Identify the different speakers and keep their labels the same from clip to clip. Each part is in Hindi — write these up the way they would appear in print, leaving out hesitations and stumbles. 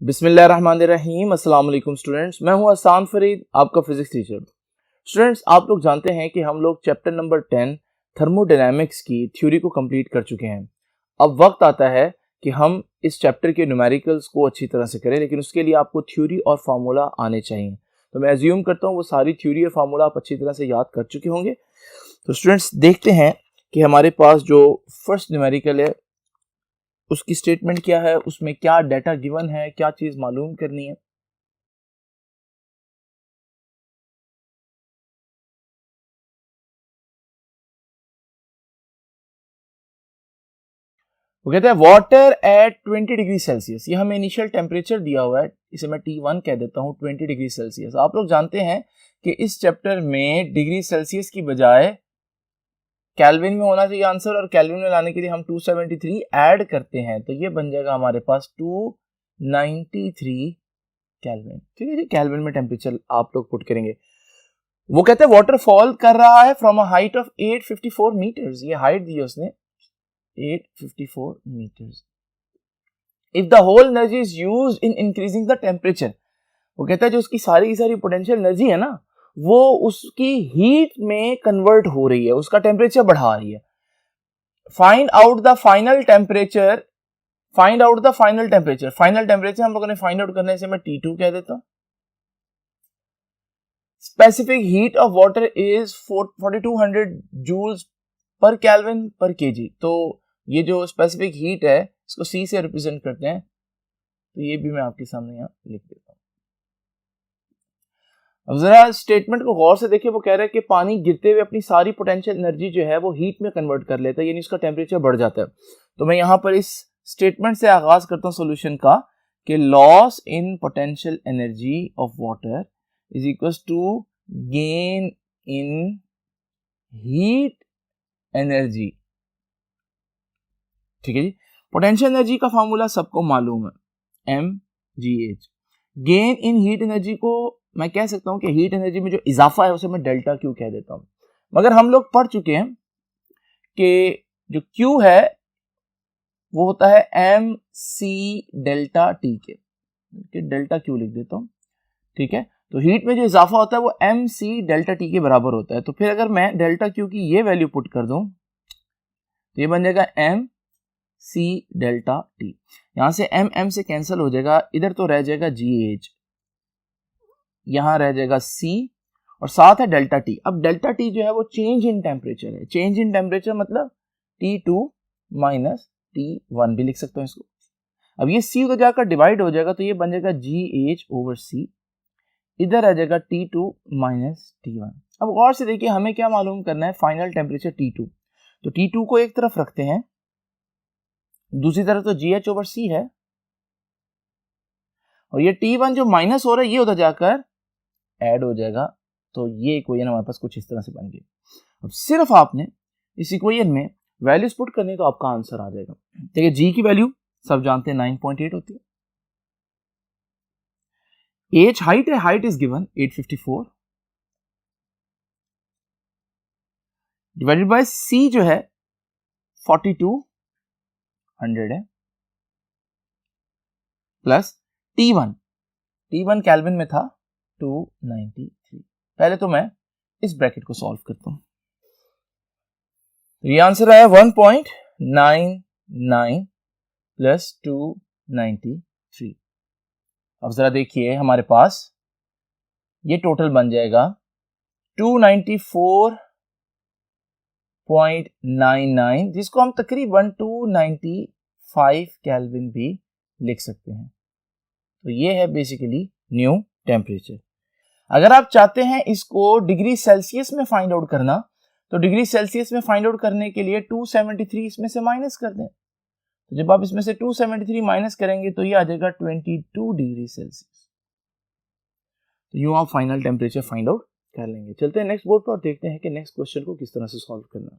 Speaker 1: बिस्मिल्लाहिर्रहमानिर्रहीम। अस्सलाम वालेकुम स्टूडेंट्स, मैं हूं हसन फरीद, आपका फिजिक्स टीचर। स्टूडेंट्स, आप लोग जानते हैं कि हम लोग चैप्टर नंबर 10 थर्मोडायनामिक्स की थ्योरी को कंप्लीट कर चुके हैं। अब वक्त आता है कि हम इस चैप्टर के न्यूमेरिकल्स को अच्छी तरह से करें, लेकिन उसके लिए आपको थ्योरी और फार्मूला आने चाहिए। तो मैं एज्यूम करता हूँ वो सारी थ्योरी और फार्मूला आप अच्छी तरह से याद कर चुके होंगे। तो स्टूडेंट्स, देखते हैं कि हमारे पास जो फर्स्ट न्यूमेरिकल है उसकी स्टेटमेंट क्या है, उसमें क्या डाटा गिवन है, क्या चीज मालूम करनी है। वो कहते हैं वाटर एट 20 डिग्री सेल्सियस। ये हमें इनिशियल टेम्परेचर दिया हुआ है, इसे मैं T1 कह देता हूँ, 20 डिग्री सेल्सियस। आप लोग जानते हैं कि इस चैप्टर में डिग्री सेल्सियस की बजाय केल्विन में होना चाहिए आंसर, और केल्विन में लाने के लिए हम 273 ऐड करते हैं, तो ये बन जाएगा हमारे पास 293 केल्विन। ठीक है जी, केल्विन में टेम्परेचर आप लोग पुट करेंगे। वो कहते हैं वाटर फॉल कर रहा है from a height of 854 metres. ये हाइट दी है उसने 854 meters. If the whole energy is used in increasing the temperature, वो कहता है जो उसकी सारी की सारी पोटेंशियल एनर्जी है ना, वो उसकी हीट में कन्वर्ट हो रही है, उसका टेम्परेचर बढ़ा रही है। Find out the final temperature. Find out the final temperature. Final temperature हम लोगों ने फाइंड आउट करने से मैं T2 कह देता हूं। Specific heat of water is 4200 joules per kelvin per kg. तो ये जो स्पेसिफिक हीट है इसको C से रिप्रेजेंट करते हैं, तो ये भी मैं आपके सामने यहाँ लिख देता हूँ। अब जरा स्टेटमेंट को गौर से देखिए। वो कह रहा है कि पानी गिरते हुए अपनी सारी पोटेंशियल एनर्जी जो है वो हीट में कन्वर्ट कर लेता है, यानी उसका टेम्परेचर बढ़ जाता है। तो मैं यहाँ पर इस स्टेटमेंट से आगाज करता हूँ सोल्यूशन का कि loss in potential energy of water is equal to gain in heat energy. ठीक है जी। पोटेंशियल एनर्जी का फॉर्मूला सबको मालूम है, mgh। Gain in heat energy को मैं कह सकता हूं कि हीट एनर्जी में जो इजाफा है उसे मैं डेल्टा क्यू कह देता हूं। मगर हम लोग पढ़ चुके हैं कि जो क्यू है वो होता है एम सी डेल्टा टी के डेल्टा क्यू लिख देता हूं। ठीक है, तो हीट में जो इजाफा होता है वो एम सी डेल्टा टी के बराबर होता है। तो फिर अगर मैं डेल्टा क्यू की ये वैल्यू पुट कर दूं तो ये बन जाएगा एम सी डेल्टा टी। यहां से एम एम से कैंसिल हो जाएगा, इधर तो रह जाएगा जी एच, यहां रह जाएगा सी और साथ है डेल्टा टी। अब डेल्टा टी जो है वो चेंज इन टेम्परेचर है। चेंज इन टेम्परेचर मतलब T2 माइनस T1 भी लिख सकते हो इसको। अब ये सी उधर जाकर डिवाइड हो जाएगा तो ये बन जाएगा GH ओवर सी, इधर आ जाएगा T2 माइनस T1। अब गौर से देखिए, हमें क्या मालूम करना है, फाइनल टेम्परेचर T2। तो T2 को एक तरफ रखते हैं, दूसरी तरफ तो GH ओवर सी है, और ये T1 जो माइनस हो रहा है ये उधर जाकर ऐड हो जाएगा। तो ये इक्वेशन हमारे पास कुछ इस तरह से बन गई। अब सिर्फ आपने इस इक्वेशन में वैल्यूज पुट करनी तो आपका आंसर आ जाएगा। देखिए, जी की वैल्यू सब जानते हैं 9.8 होती है। एच हाइट है, height is given 854 divided by C जो है 4200 है, प्लस T1 केल्विन में था 293। पहले तो मैं इस ब्रैकेट को सॉल्व करता हूं। ये आंसर आया 1.99 प्लस 293। अब जरा देखिए, हमारे पास ये टोटल बन जाएगा 294.99, जिसको हम तकरीबन 295 केल्विन भी लिख सकते हैं। तो ये है बेसिकली न्यू टेम्परेचर। अगर आप चाहते हैं इसको डिग्री सेल्सियस में फाइंड आउट करना, तो डिग्री सेल्सियस में फाइंड आउट करने के लिए 273 इसमें से माइनस कर दें। तो जब आप इसमें से 273 माइनस करेंगे तो ये आ जाएगा 22 डिग्री सेल्सियस। तो यूं आप फाइनल टेम्परेचर फाइंड आउट कर लेंगे। चलते हैं नेक्स्ट बोर्ड पर और देखते हैं कि नेक्स्ट क्वेश्चन को किस तरह से सॉल्व करना।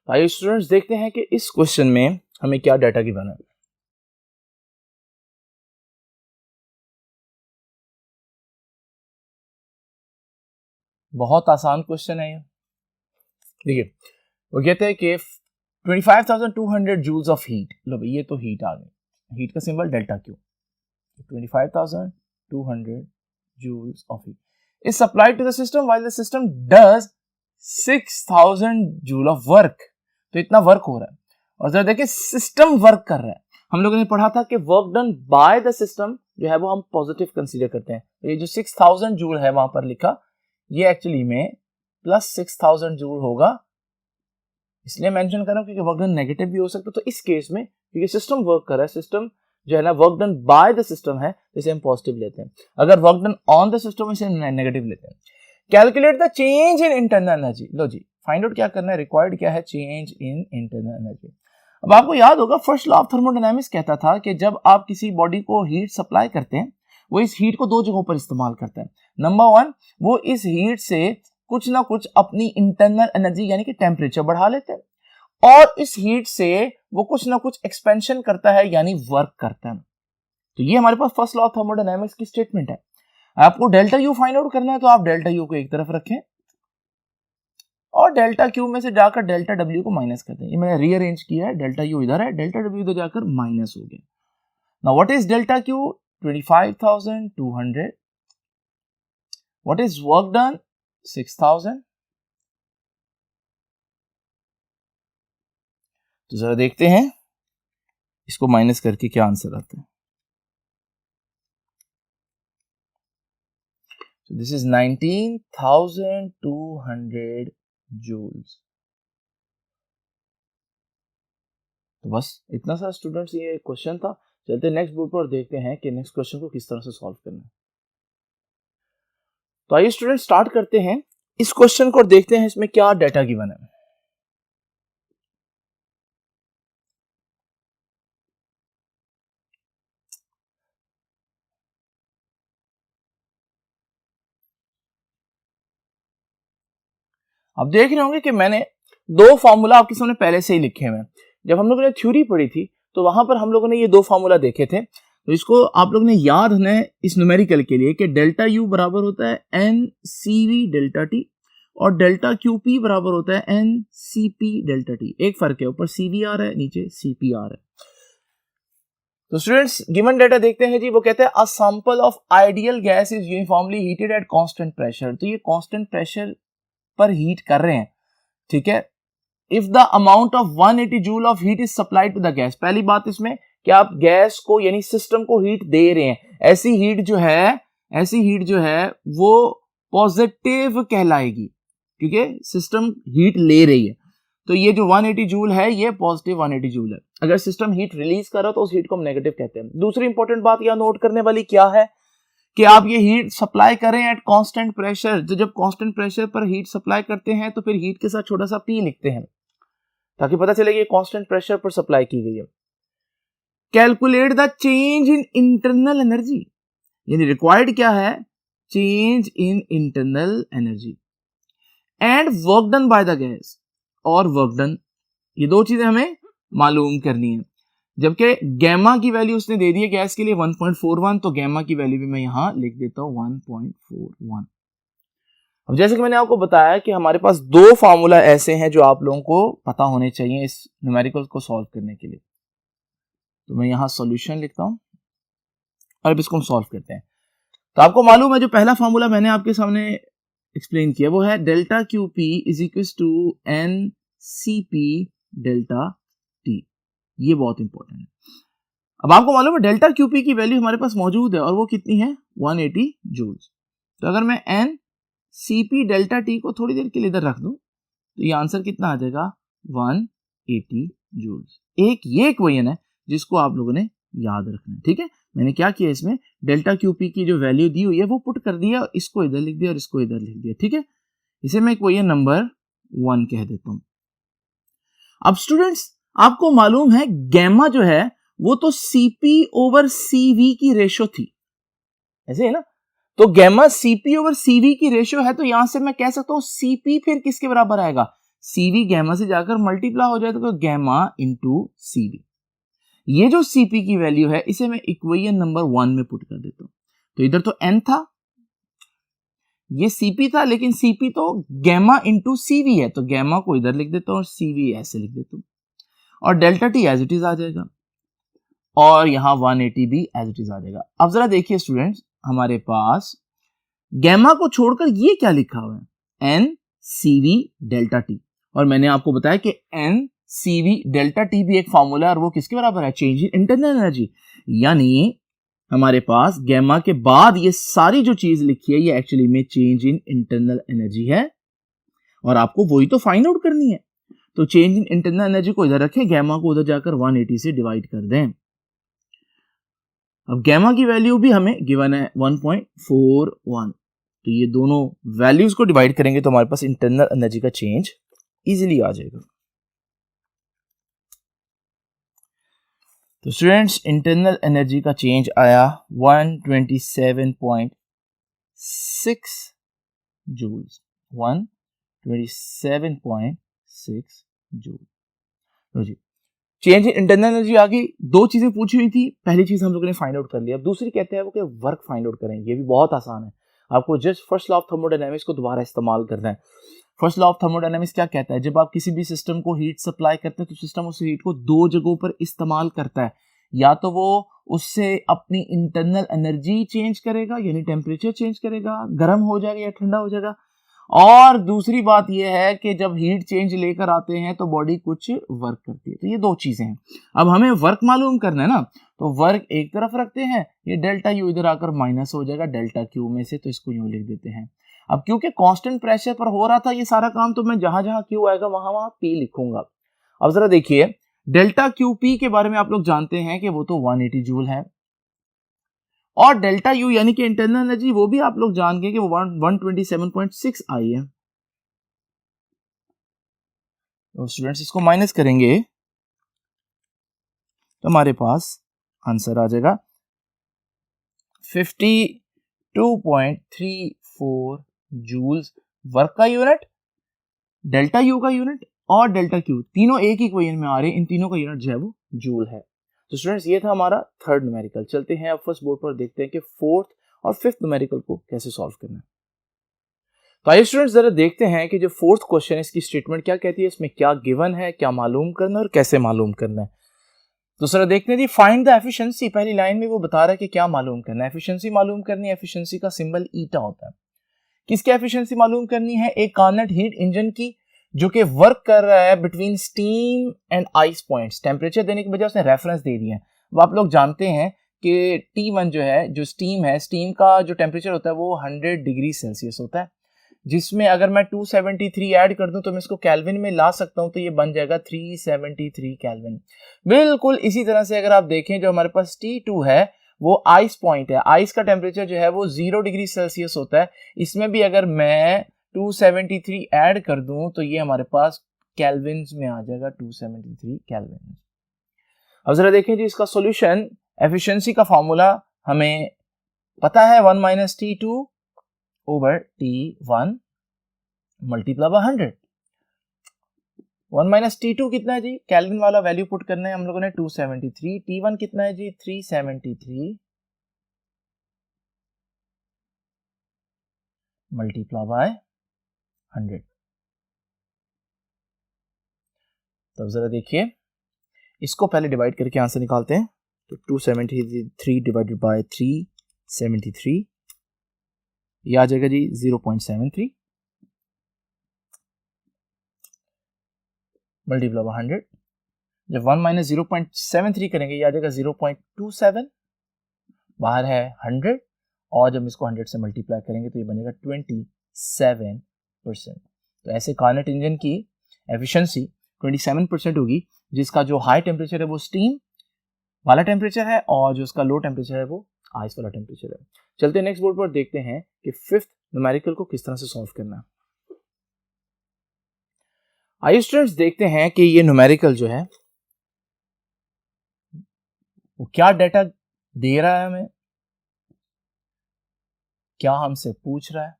Speaker 1: आइए स्टूडेंट्स, देखते हैं कि इस क्वेश्चन में हमें क्या डाटा गिवन है। बहुत आसान क्वेश्चन है ये। देखिए, वो कहते हैं कि 25,200 जूल्स ऑफ हीट। लो भाई, ये तो हीट आ गई। हीट का symbol delta Q, 25,200 joules of heat is supplied to the system while the system does 6,000 joule of work। तो इतना वर्क हो रहा है, और जरा देखिए सिस्टम वर्क कर रहा है। हम लोगों ने पढ़ा था कि work done by the system जो है वो हम पॉजिटिव कंसीडर करते हैं। तो ये जो 6,000 जूल है वहां पर लिखा, ये एक्चुअली में प्लस 6,000 जूल होगा, इसलिए मेंशन कर रहा हूं क्योंकि वर्क डन नेगेटिव भी हो सकता है। तो इस केस में क्योंकि सिस्टम वर्क कर रहा है, सिस्टम जो है ना work done by the system है, इसे हम पॉजिटिव लेते हैं। अगर work done on the system इसे नेगेटिव लेते हैं। Calculate the change in internal energy. लो जी, फाइंड आउट क्या करना है, रिक्वायर्ड क्या है, चेंज इन इंटरनल एनर्जी। अब आपको याद होगा फर्स्ट लॉ ऑफ थर्मोडायनामिक्स कहता था कि जब आप किसी बॉडी को हीट सप्लाई करते हैं, वो इस हीट को दो जगहों पर इस्तेमाल करता है। नंबर वन, वो इस हीट से कुछ ना कुछ अपनी इंटरनल एनर्जी यानी कि टेम्परेचर बढ़ा लेते हैं, और इस हीट से वो कुछ ना कुछ एक्सपेंशन करता है यानी वर्क करता है। तो ये हमारे पास फर्स्ट लॉ ऑफ थर्मोडायनामिक्स की स्टेटमेंट है। आपको डेल्टा यू फाइंड आउट करना है, तो आप डेल्टा यू को एक तरफ रखें और डेल्टा क्यू में से जाकर डेल्टा डब्ल्यू को माइनस कर दें। ये मैंने रीअरेंज किया है, डेल्टा यू इधर है, डेल्टा डब्ल्यू इधर जाकर माइनस हो गया। Now what is delta Q, 25,200। What is work done, 6,000। तो जरा देखते हैं इसको माइनस करके क्या आंसर आता है। So this is 19,200 joules। तो बस इतना सा स्टूडेंट्स ये क्वेश्चन था। चलते नेक्स्ट बोर्ड पर देखते हैं कि नेक्स्ट क्वेश्चन को किस तरह से सॉल्व करना है। तो आइए स्टूडेंट स्टार्ट करते हैं इस क्वेश्चन को और देखते हैं इसमें क्या डाटा गिवन है। आप देख रहे होंगे कि मैंने दो फार्मूला आपके सामने पहले से ही लिखे हुए हैं। जब हम लोगों ने थ्योरी पढ़ी थी तो वहां पर हम लोगों ने ये दो फार्मूला देखे थे। तो इसको आप लोगों ने याद रखना है इस न्यूमेरिकल के लिए कि डेल्टा यू बराबर होता है n C V delta T, और डेल्टा क्यू पी बराबर होता है n C P delta T. एक फर्क है, ऊपर सी वी आ रहा है, नीचे सी पी आ रहा है। तो स्टूडेंट्स गिवन डेटा देखते हैं जी। वो कहते हैं a sample of ideal gas is uniformly heated at constant pressure. तो ये कांस्टेंट प्रेशर पर हीट कर रहे हैं, ठीक है। If the amount of 180 joule of heat is supplied to the gas. पहली बात इसमें कि आप गैस को यानी सिस्टम को हीट दे रहे हैं, ऐसी हीट जो है वो पॉजिटिव कहलाएगी क्योंकि सिस्टम हीट ले रही है। तो ये जो 180 जूल है ये पॉजिटिव 180 जूल है। अगर सिस्टम हीट रिलीज कर रहा है तो उस हीट को हम नेगेटिव कहते हैं। दूसरी इंपॉर्टेंट बात यहां नोट करने वाली क्या है कि आप ये हीट सप्लाई करें एट कांस्टेंट प्रेशर। तो जब कांस्टेंट प्रेशर पर हीट सप्लाई करते हैं तो फिर हीट के साथ छोटा सा पी लिखते हैं ताकि पता चले कि कांस्टेंट प्रेशर पर सप्लाई की गई है। Calculate the change in internal energy, यानी रिक्वायर्ड क्या है, change in internal energy and work done by the gas और वर्क डन। ये दो चीजें हमें मालूम करनी है। जबकि गैमा की वैल्यू उसने दे दी है गैस के लिए 1.41, तो गैमा की वैल्यू भी मैं यहां लिख देता हूं 1.41। अब जैसे कि मैंने आपको बताया कि हमारे पास दो फार्मूला ऐसे हैं जो आप लोगों को पता होने चाहिए इस न्यूमेरिकल को सॉल्व करने के लिए। तो मैं यहां सॉल्यूशन लिखता हूं और अब इसको हम सॉल्व करते हैं। तो आपको मालूम है जो पहला फार्मूला मैंने आपके सामने एक्सप्लेन किया वो है delta Q P is equal to n C P delta T. ये बहुत इंपॉर्टेंट है। अब आपको मालूम है डेल्टा क्यू पी की वैल्यू हमारे पास मौजूद है और वो कितनी है, 180 जूल्स। तो अगर मैं n C P delta T को थोड़ी देर के लिए इधर रख दूं तो ये आंसर कितना आ जाएगा, 180 जूल्स। ये इक्वेशन है जिसको आप लोगों ने याद रखना है, ठीक है। मैंने क्या किया, इसमें डेल्टा क्यू पी की जो वैल्यू दी हुई है वो पुट कर दिया, इसको इधर लिख दिया और इसको इधर लिख दिया, ठीक है। इसे मैं इक्वेशन नंबर 1 कह देता हूं। अब स्टूडेंट्स आपको मालूम है गैमा जो है वो तो सीपी ओवर सीवी की रेशो थी, ऐसे है ना। तो गैमा सीपी ओवर सीवी की रेशो है, तो यहां से मैं कह सकता हूं सीपी फिर किसके बराबर आएगा, सीवी गैमा से जाकर मल्टीप्लाई हो जाए तो गैमा इंटू सीवी। ये जो सीपी की वैल्यू है इसे मैं इक्वेशन नंबर 1 में पुट कर देता हूं। तो इधर तो एन था, ये सीपी था, लेकिन सीपी तो गैमा इंटू सीवी है, तो गैमा को इधर लिख देता हूं और सीवी ऐसे लिख देता हूं और delta T as it is आ जाएगा। और यहाँ 180 भी एज इट इज आ जाएगा। अब जरा देखिए स्टूडेंट्स, हमारे पास गैमा को छोड़कर ये क्या लिखा हुआ है, n C V delta T, और मैंने आपको बताया कि n C V delta T भी एक फॉर्मूला है और वो किसके बराबर है, चेंज इन इंटरनल एनर्जी। यानी हमारे पास गैमा के बाद ये सारी जो चीज लिखी है ये एक्चुअली में चेंज इन इंटरनल एनर्जी है, और आपको वही तो फाइंड आउट करनी है। तो चेंज इन इंटरनल एनर्जी को इधर रखें, गैमा को उधर जाकर 180 से डिवाइड कर दें। अब गैमा की वैल्यू भी हमें गिवन है 1.41, तो ये दोनों वैल्यूज को डिवाइड करेंगे तो हमारे पास इंटरनल एनर्जी का चेंज इजीली आ जाएगा। तो स्टूडेंट्स इंटरनल एनर्जी का चेंज आया 127.6 जूल्स, 127.6 जूल। तो जी चेंज इन इंटरनल एनर्जी आ गई। दो चीजें पूछी हुई थी, पहली चीज हम लोगों ने फाइंड आउट कर लिया। अब दूसरी कहते हैं वो कि वर्क फाइंड आउट करें। ये भी बहुत आसान है, आपको just first law of thermodynamics को दोबारा इस्तेमाल करना है। फर्स्ट लॉ ऑफ थर्मोडायनामिक्स क्या कहता है, जब आप किसी भी सिस्टम को हीट सप्लाई करते हैं तो सिस्टम उस हीट को दो जगहों पर इस्तेमाल करता है। या तो वो उससे अपनी इंटरनल एनर्जी चेंज करेगा, यानी टेम्परेचर चेंज करेगा, गर्म हो जाएगा या ठंडा हो जाएगा, और दूसरी बात यह है कि जब हीट चेंज लेकर आते हैं तो बॉडी कुछ वर्क करती है। तो ये दो चीजें हैं। अब हमें वर्क मालूम करना है ना, तो वर्क एक तरफ रखते हैं, ये डेल्टा यू इधर आकर माइनस हो जाएगा डेल्टा क्यू में से, तो इसको यूं लिख देते हैं। अब क्योंकि कांस्टेंट प्रेशर पर हो रहा था ये सारा काम, तो मैं जहां जहां क्यू आएगा वहां वहां पी लिखूंगा। अब जरा देखिए डेल्टा क्यू पी के बारे में आप लोग जानते हैं कि वो तो 180 जूल है, और डेल्टा यू यानी कि इंटरनल एनर्जी वो भी आप लोग जान गए कि वो 127.6 आई है। तो स्टूडेंट्स इसको माइनस करेंगे तो हमारे पास आंसर आ जाएगा 52.34 जूल्स। वर्क का यूनिट, डेल्टा यू का यूनिट और डेल्टा क्यू तीनों एक ही इक्वेशन में आ रहे हैं, इन तीनों का यूनिट जो है वो जूल है। तो स्टूडेंट्स ये था हमारा थर्ड न्यूमेरिकल। चलते हैं अब फर्स्ट बोर्ड पर, देखते हैं कि फोर्थ और फिफ्थ न्यूमेरिकल को कैसे सॉल्व करना है। तो आइए स्टूडेंट्स जरा देखते हैं कि जो फोर्थ क्वेश्चन है इसकी स्टेटमेंट क्या कहती है, इसमें क्या गिवन है, क्या मालूम करना है और कैसे मालूम करना है। तो सर देखते हैं जी, फाइंड द एफिशिएंसी। पहली लाइन में वो बता रहा है कि क्या मालूम करना है, एफिशिएंसी मालूम करनी है। एफिशिएंसी का सिंबल ईटा होता है। किसकी एफिशिएंसी मालूम करनी है, एक कार्नेट हीट इंजन की जो कि वर्क कर रहा है between steam and ice points. Temperature देने की बजाय उसने रेफरेंस दे दिया है। अब आप लोग जानते हैं कि T1 जो है, जो स्टीम है, स्टीम का जो टेम्परेचर होता है वो 100 डिग्री सेल्सियस होता है, जिसमें अगर मैं 273 ऐड कर दूं तो मैं इसको केल्विन में ला सकता हूं, तो ये बन जाएगा 373 केल्विन। बिल्कुल इसी तरह से अगर आप देखें जो हमारे पास T2 है वो आइस पॉइंट है, आइस का टेम्परेचर जो है वो 0 डिग्री सेल्सियस होता है, इसमें भी अगर मैं 273 ऐड कर दूं तो ये हमारे पास केल्विन में आ जाएगा 273 केल्विन। अब जरा देखें जी इसका सॉल्यूशन। एफिशिएंसी का फॉर्मूला हमें पता है 1 minus T2 over T1 multiply by 100। 1 minus T2 कितना है जी, केल्विन वाला वैल्यू पुट करना है हम लोगों ने 273। T1 कितना है जी 373 मल्टीप्लाई बाय 100। तो जरा देखिए इसको पहले डिवाइड करके आंसर निकालते हैं। तो 273 डिवाइडेड बाय 373 ये आ जाएगा जी 0.73 मल्टीप्लाई बाय 100। जब 1 माइनस 0.73 करेंगे ये आ जाएगा 0.27, बाहर है 100, और जब इसको 100 से मल्टीप्लाई करेंगे तो ये बनेगा 27%। तो ऐसे कार्नेट इंजन की एफिशिएंसी 27% होगी, जिसका जो हाई टेम्परेचर है वो स्टीम वाला टेम्परेचर है और जो उसका लो टेम्परेचर है वो आइस वाला टेम्परेचर है। चलते हैं नेक्स्ट बोर्ड पर, देखते हैं कि फिफ्थ न्यूमेरिकल को किस तरह से सॉल्व करना है। आइए स्टूडेंट्स देखते हैं कि ये न्यूमेरिकल जो है वो क्या डेटा दे रहा है हमें, क्या हमसे पूछ रहा है,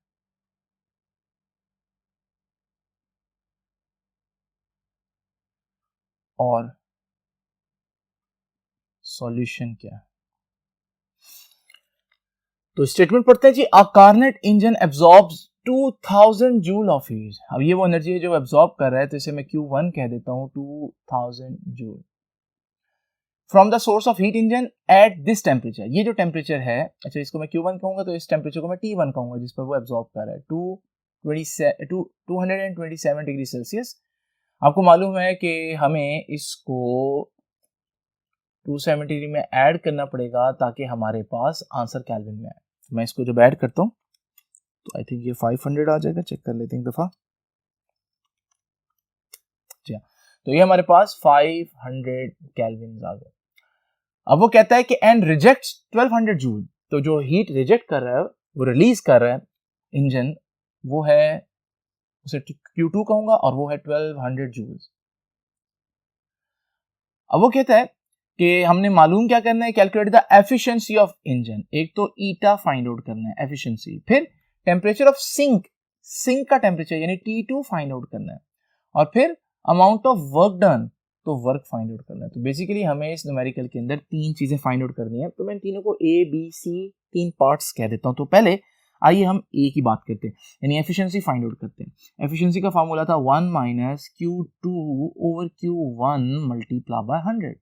Speaker 1: और सॉल्यूशन क्या है। तो स्टेटमेंट पढ़ते हैं जी, a Carnot engine absorbs 2000 joule of heat. अब ये वो एनर्जी है जो एब्जॉर्ब कर रहा है, तो इसे मैं Q1 कह देता हूं 2000 joule. From the source of heat engine at this temperature, ये जो टेम्परेचर है, अच्छा इसको मैं Q1 कहूंगा, तो इस टेम्परेचर को मैं T1 कहूंगा जिस पर वो एब्जॉर्ब कर रहा है 227 डिग्री सेल्सियस। आपको मालूम है कि हमें इसको 270 में ऐड करना पड़ेगा ताकि हमारे पास आंसर केल्विन में आए। मैं इसको जब ऐड करता हूँ तो आई थिंक ये 500 आ जाएगा, चेक कर लेते हैं एक दफा। जी हाँ, तो ये हमारे पास 500 केल्विन आ गए। अब वो कहता है कि एंड रिजेक्ट्स 1200 जूल, तो जो हीट रिजेक्ट कर रहा है, वो रिलीज कर रहा है इंजन, वो है, उसे Q2 कहूंगा और वो है 1200 जूल्स। अब वो कहता है कि हमने मालूम क्या करना है, calculate the efficiency of engine. एक तो ईटा फाइंड आउट करना है एफिशिएंसी, फिर टेम्परेचर ऑफ सिंक, सिंक का टेम्परेचर यानी T2 फाइंड आउट करना है, और फिर अमाउंट ऑफ वर्क डन, तो वर्क फाइंड आउट करना है। तो बेसिकली हमें इस न्यूमेरिकल के अंदर तीन चीजें फाइंड आउट करनी है। तो मैं तीनों को A B C तीन पार्ट्स कह देता हूं। तो पहले आइए हम A की बात करते हैं, यानी एफिशिएंसी फाइंड आउट करते हैं। एफिशिएंसी का फार्मूला था 1 minus Q2 over Q1 multiply by 100।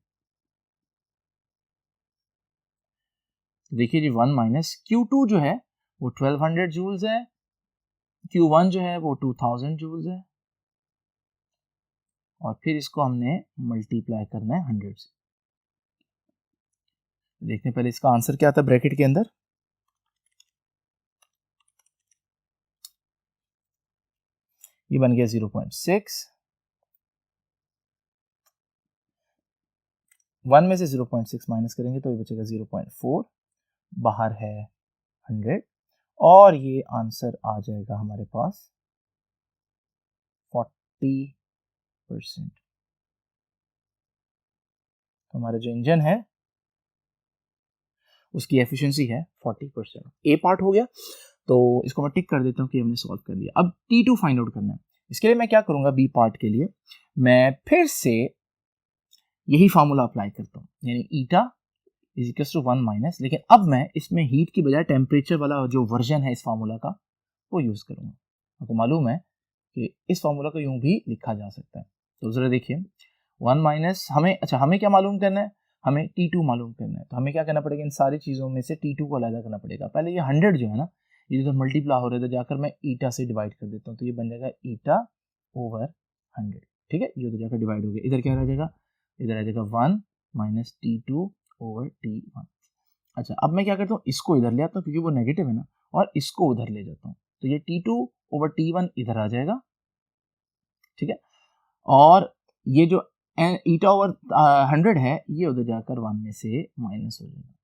Speaker 1: देखिए जी 1 माइनस Q2 जो है वो 1200 जूल्स है, Q1 जो है वो 2000 जूल्स है, और फिर इसको हमने मल्टीप्लाई करना है 100 से। देखते हैं पहले इसका आंसर क्या आता है ब्रैकेट के अंदर। ये बन गया 0.6, 1 में से 0.6 माइनस करेंगे तो ये बचेगा 0.4, बाहर है 100, और ये आंसर आ जाएगा हमारे पास 40%। तो हमारा जो इंजन है उसकी एफिशिएंसी है 40%। ए पार्ट हो गया, तो इसको मैं टिक कर देता हूँ कि हमने सॉल्व कर लिया। अब T2 फाइंड आउट करना है। इसके लिए मैं क्या करूंगा, बी पार्ट के लिए मैं फिर से यही फार्मूला अप्लाई करता हूँ, यानी eta is equal to 1 minus, लेकिन अब मैं इसमें हीट की बजाय टेम्परेचर वाला जो वर्जन है इस फार्मूला का वो यूज करूंगा। आपको मालूम है कि इस फार्मूला को यूं भी लिखा जा सकता है। तो जरा देखिए 1 माइनस हमें क्या मालूम करना है, हमें T2 मालूम करना है। तो हमें क्या करना पड़ेगा, इन सारी चीज़ों में से T2 को अलग करना पड़ेगा। पहले ये 100 जो है ना, ये जो मल्टीप्लाई हो रहा है, तो जाकर मैं ईटा से डिवाइड कर देता हूँ, तो ये बन जाएगा ईटा ओवर 100। ठीक है, ये तो जाकर डिवाइड हो गया, इधर क्या रह जाएगा, इधर आ जाएगा 1 माइनस T2 ओवर T1। अच्छा, अब मैं क्या करता हूँ, इसको इधर ले आता हूँ क्योंकि वो नेगेटिव है ना, और इसको उधर ले जाता हूँ, तो ये T2 ओवर T1 इधर आ जाएगा। ठीक है, और ये जो ईटा ओवर 100 है ये उधर जाकर 1 में से माइनस हो जाएगा।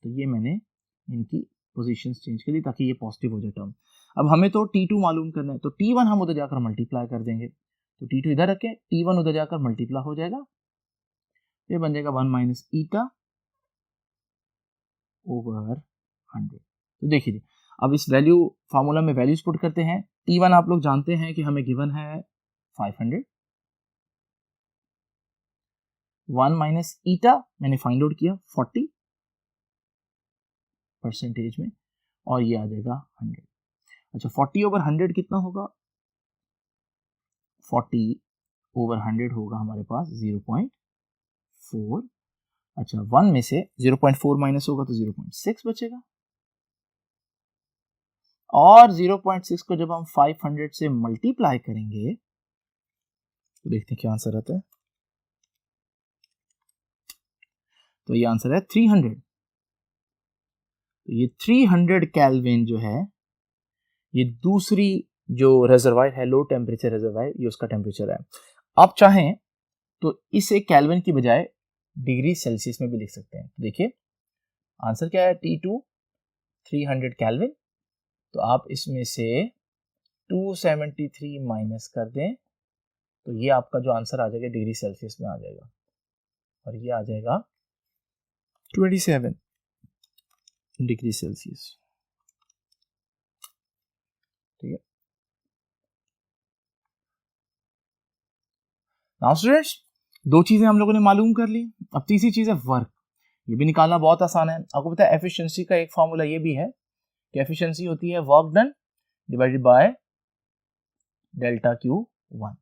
Speaker 1: तो ये मैंने इनकी पोजीशंस चेंज कर दी ताकि ये पॉजिटिव हो जाए टर्म। अब हमें तो T2 मालूम करना है, तो T1 हम उधर जाकर मल्टीप्लाई कर देंगे, तो T2 इधर रखें, T1 उधर जाकर मल्टीप्लाई हो जाएगा, ये बन जाएगा 1 माइनस ईटा ओवर 100। तो देखिए अब इस वैल्यू फार्मूला में वैल्यूज पुट करते हैं। T1 आप लोग जानते हैं कि हमें गिवन है 500, 1 माइनस ईटा मैंने फाइंड आउट किया 40 परसेंटेज में, और ये आ जाएगा 100। अच्छा, 40 ओवर 100 कितना होगा, 40 ओवर 100 होगा हमारे पास 0.4। अच्छा, 1 में से 0.4 माइनस होगा तो 0.6 बचेगा, और 0.6 को जब हम 500 से मल्टीप्लाई करेंगे तो देखते हैं क्या आंसर आता है। तो ये आंसर है 300। तो ये 300 केल्विन जो है, ये दूसरी जो रिजर्वायर है, लो टेम्परेचर रिजर्वायर, ये उसका टेम्परेचर है। आप चाहें तो इसे केल्विन की बजाय डिग्री सेल्सियस में भी लिख सकते हैं। देखिए आंसर क्या है, T2 300 केल्विन, तो आप इसमें से 273 माइनस कर दें तो ये आपका जो आंसर आ जाएगा डिग्री सेल्सियस में आ जाएगा, और ये आ जाएगा 27 डिग्री सेल्सियस। ठीक है, नाउ स्टूडेंट्स, दो चीजें हम लोगों ने मालूम कर ली। अब तीसरी चीज है वर्क। ये भी निकालना बहुत आसान है। आपको पता है एफिशिएंसी का एक फॉर्मूला ये भी है कि एफिशिएंसी होती है work done divided by delta Q1।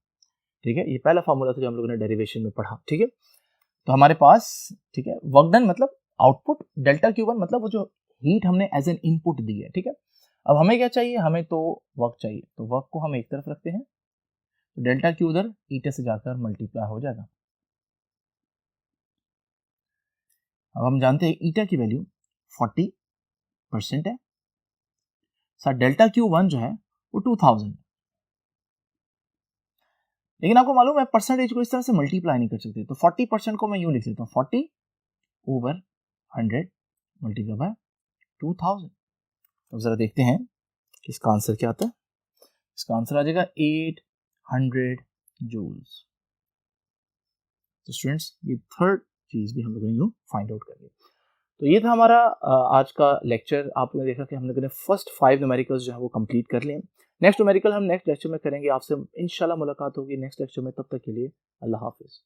Speaker 1: ठीक है, ये पहला फॉर्मूला था जो हम लोगों ने डेरिवेशन में पढ़ा। ठीक है, तो हमारे पास ठीक है वर्क डन मतलब आउटपुट, डेल्टा Q1 मतलब वो जो हीट हमने एज एन इनपुट दी है, ठीक है। अब हमें क्या चाहिए, हमें तो वर्क चाहिए, तो वर्क को हम एक तरफ रखते हैं, तो डेल्टा Q उधर ईटा से जाकर मल्टीप्लाई हो जाएगा। अब हम जानते हैं ईटा की वैल्यू 40% है, सर डेल्टा Q1 जो है वो 2000, लेकिन आपको मालूम है परसेंटेज को इस तरह से मल्टीप्लाई नहीं कर सकते, तो 40% को मैं यूं लिख लेता हूँ 40 ओवर 100 मल्टीप्लाई बाय 2000। तो जरा देखते हैं कि इसका आंसर क्या आता है। इसका आंसर आ जाएगा 800 जूल्स। तो स्टूडेंट्स ये थर्ड चीज भी हम लोगों ने यूं फाइंड आउट कर ली। तो ये था हमारा आज का लेक्चर। आपने देखा कि हम लोगों ने फर्स्ट 5 न्यूमेरिकल्स जो है वो कंप्लीट कर लिए। नेक्स्ट न्यूमेरिकल हम नेक्स्ट लेक्चर में करेंगे, आपसे इंशाल्लाह मुलाकात होगी नेक्स्ट लेक्चर में। तब तक के लिए अल्लाह हाफिज़।